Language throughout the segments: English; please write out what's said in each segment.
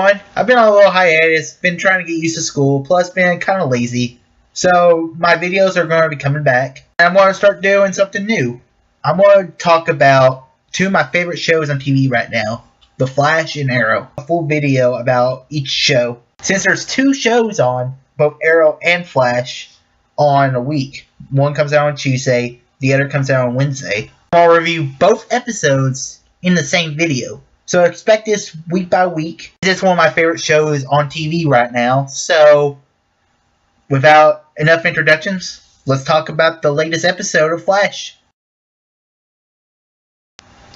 I've been on a little hiatus, been trying to get used to school, plus been kind of lazy. So my videos are going to be coming back. And I'm going to start doing something new. I'm going to talk about two of my favorite shows on TV right now, The Flash and Arrow. A full video about each show. Since there's two shows on, both Arrow and Flash, on a week. One comes out on Tuesday, the other comes out on Wednesday. I'll review both episodes in the same video. So expect this week by week. This is one of my favorite shows on TV right now. So, without enough introductions, let's talk about the latest episode of Flash.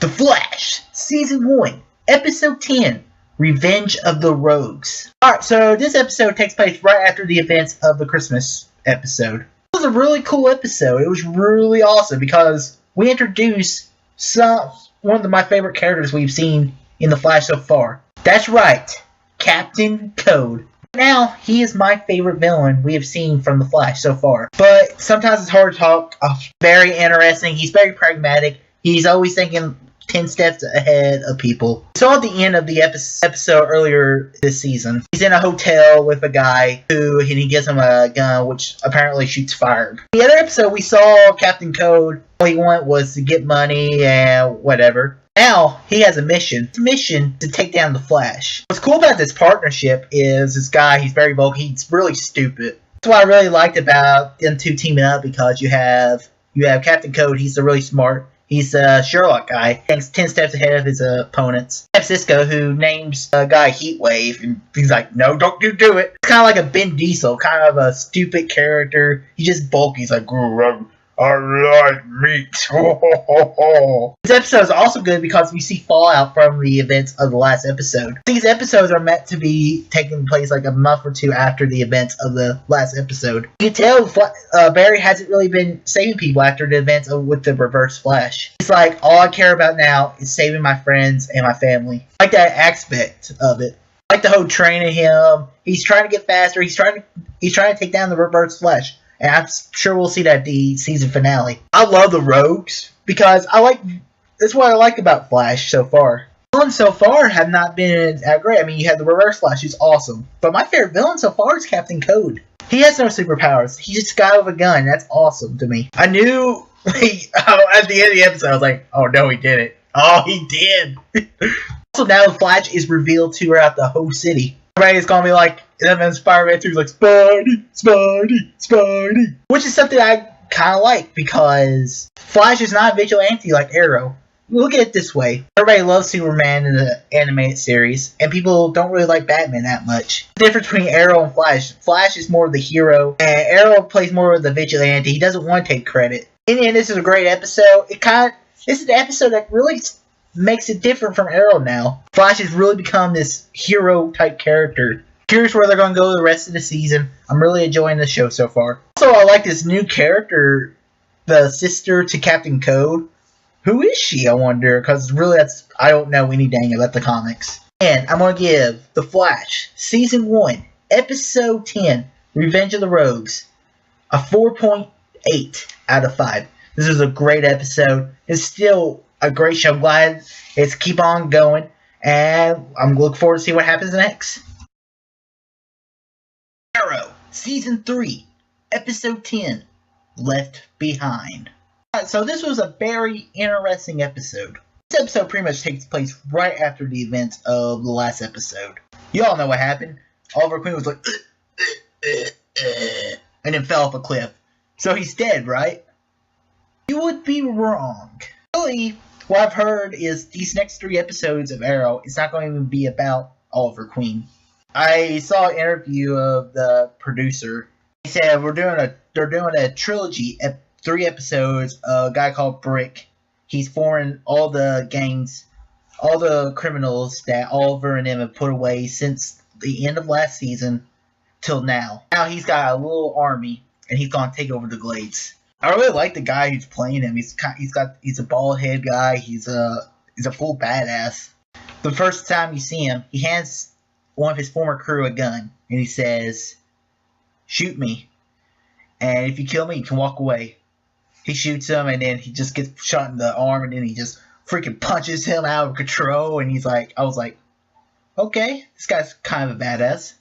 The Flash, Season 1, Episode 10, Revenge of the Rogues. Alright, so this episode takes place right after the events of the Christmas episode. It was a really cool episode. It was really awesome because we introduced one of my favorite characters we've seen in The Flash so far. That's right, Captain Cold. Now, he is my favorite villain we have seen from The Flash so far. But sometimes it's hard to talk. Very interesting. He's very pragmatic. He's always thinking 10 steps ahead of people. We saw at the end of the episode earlier this season. He's in a hotel with a guy and he gives him a gun which apparently shoots fire. In the other episode, we saw Captain Cold. All he wanted was to get money and whatever. Now, he has a mission. His mission to take down the Flash. What's cool about this partnership is this guy, he's very vocal, he's really stupid. That's what I really liked about them two teaming up, because you have Captain Cold, he's a really smart, he's a Sherlock guy, thinks 10 steps ahead of his opponents. You have Cisco, who names a guy Heatwave, and he's like, no, don't you do it. It's kind of like a Ben Diesel, kind of a stupid character. He's just bulky, he's like, I like meat. This episode is also good because we see fallout from the events of the last episode. These episodes are meant to be taking place like a month or two after the events of the last episode. You can tell Barry hasn't really been saving people after the events with the Reverse Flash. It's like, all I care about now is saving my friends and my family. I like that aspect of it. I like the whole training him. He's trying to get faster. He's trying to take down the Reverse Flash. And I'm sure we'll see that at the season finale. I love the Rogues because that's what I like about Flash so far. Villains so far have not been that great. I mean, you have the Reverse Flash, who's awesome. But my favorite villain so far is Captain Cold. He has no superpowers. He's just a guy with a gun. That's awesome to me. I knew at the end of the episode, I was like, oh no, he didn't. Oh, he did. Also, now the Flash is revealed throughout the whole city. Everybody's gonna be like, and then Spider-Man 2 is like, Spidey. Which is something I kind of like, because Flash is not a vigilante like Arrow. Look at it this way. Everybody loves Superman in the animated series, and people don't really like Batman that much. The difference between Arrow and Flash. Flash is more of the hero, and Arrow plays more of the vigilante. He doesn't want to take credit. In the end, this is a great episode. This is the episode that really makes it different from Arrow now. Flash has really become this hero-type character. Curious where they're going to go the rest of the season. I'm really enjoying the show so far. Also, I like this new character, the sister to Captain Cold. Who is she, I wonder? Because really, I don't know anything about the comics. And I'm going to give The Flash, Season 1, Episode 10, Revenge of the Rogues, a 4.8 out of 5. This is a great episode. It's still a great show. I'm glad it's keep on going. And I'm looking forward to see what happens next. Arrow, Season 3, Episode 10, Left Behind. So this was a very interesting episode. This episode pretty much takes place right after the events of the last episode. You all know what happened. Oliver Queen was like, and then fell off a cliff. So he's dead, right? You would be wrong. Really, what I've heard is these next 3 episodes of Arrow, it's not going to even be about Oliver Queen. I saw an interview of the producer. He said they're doing a trilogy, 3 episodes. A guy called Brick. He's forming all the gangs, all the criminals that Oliver and them have put away since the end of last season till now. Now he's got a little army, and he's gonna take over the Glades. I really like the guy who's playing him. He's a bald head guy. He's a full badass. The first time you see him, he hands one of his former crew a gun, and he says, "Shoot me, and if you kill me, you can walk away." He shoots him, and then he just gets shot in the arm, and then he just freaking punches him out of control, and I was like, okay, this guy's kind of a badass.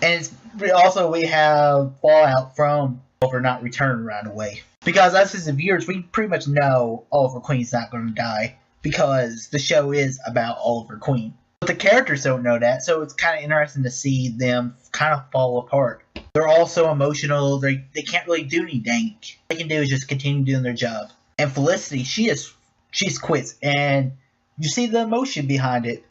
And also we have fallout from Oliver not returning right away. Because us as the viewers, we pretty much know Oliver Queen's not going to die. Because the show is about Oliver Queen. But the characters don't know that, so it's kind of interesting to see them kind of fall apart. They're all so emotional, they can't really do anything. All they can do is just continue doing their job. And Felicity, she's quits, and you see the emotion behind it.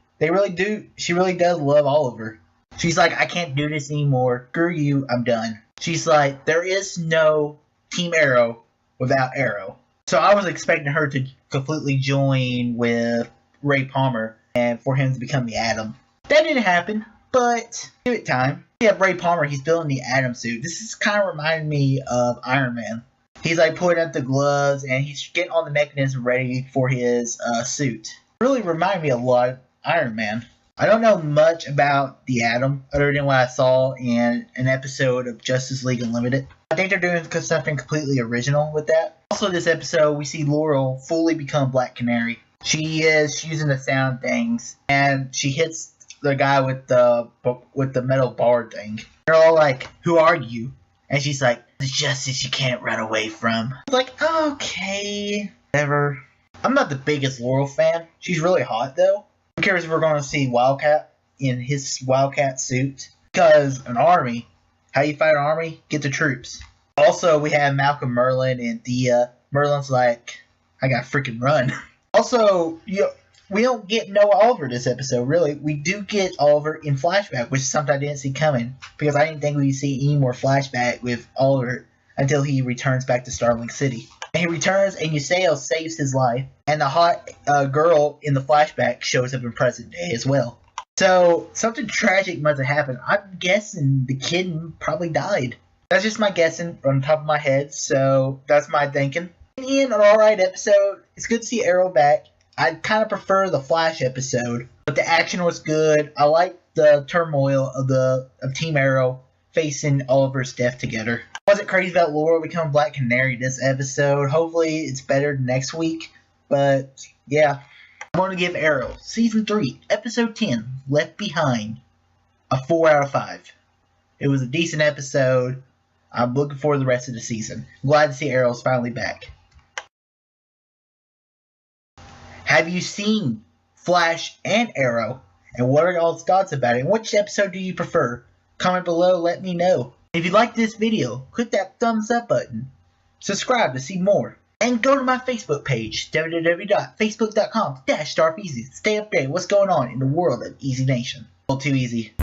She really does love Oliver. She's like, I can't do this anymore. Screw you, I'm done. She's like, there is no Team Arrow without Arrow. So I was expecting her to completely join with Ray Palmer and for him to become the Atom. That didn't happen, but give it time. We have Ray Palmer, he's building the Atom suit. This is kind of reminding me of Iron Man. He's like putting up the gloves and he's getting all the mechanism ready for his suit. Really reminded me a lot of Iron Man. I don't know much about the Atom other than what I saw in an episode of Justice League Unlimited. I think they're doing something completely original with that. Also this episode we see Laurel fully become Black Canary. She is using the sound things and she hits the guy with the metal bar thing. They're all like, who are you? And she's like, the justice you can't run away from. I was like, okay, whatever. I'm not the biggest Laurel fan. She's really hot though. I'm curious if we're going to see Wildcat in his Wildcat suit. Because an army, how you fight an army? Get the troops. Also, we have Malcolm Merlin and Thea. Merlin's like, I gotta freaking run. Also, we don't get no Oliver this episode, really. We do get Oliver in flashback, which is something I didn't see coming. Because I didn't think we'd see any more flashback with Oliver until he returns back to Starling City. And he returns and Ysayle saves his life. And the hot girl in the flashback shows up in present day as well. So, something tragic must have happened. I'm guessing the kid probably died. That's just my guessing on top of my head, so that's my thinking. In an alright episode, it's good to see Arrow back. I kind of prefer the Flash episode, but the action was good. I like the turmoil of Team Arrow facing Oliver's death together. I wasn't crazy about Laurel becoming Black Canary this episode. Hopefully it's better next week, but yeah. I'm going to give Arrow Season 3, Episode 10, Left Behind, a 4 out of 5. It was a decent episode. I'm looking forward to the rest of the season. I'm glad to see Arrow's finally back. Have you seen Flash and Arrow? And what are y'all's thoughts about it? And which episode do you prefer? Comment below, let me know. If you liked this video, click that thumbs up button. Subscribe to see more. And go to my Facebook page, www.facebook.com/StarfEasy. Stay updated what's going on in the world of Easy Nation. All too easy.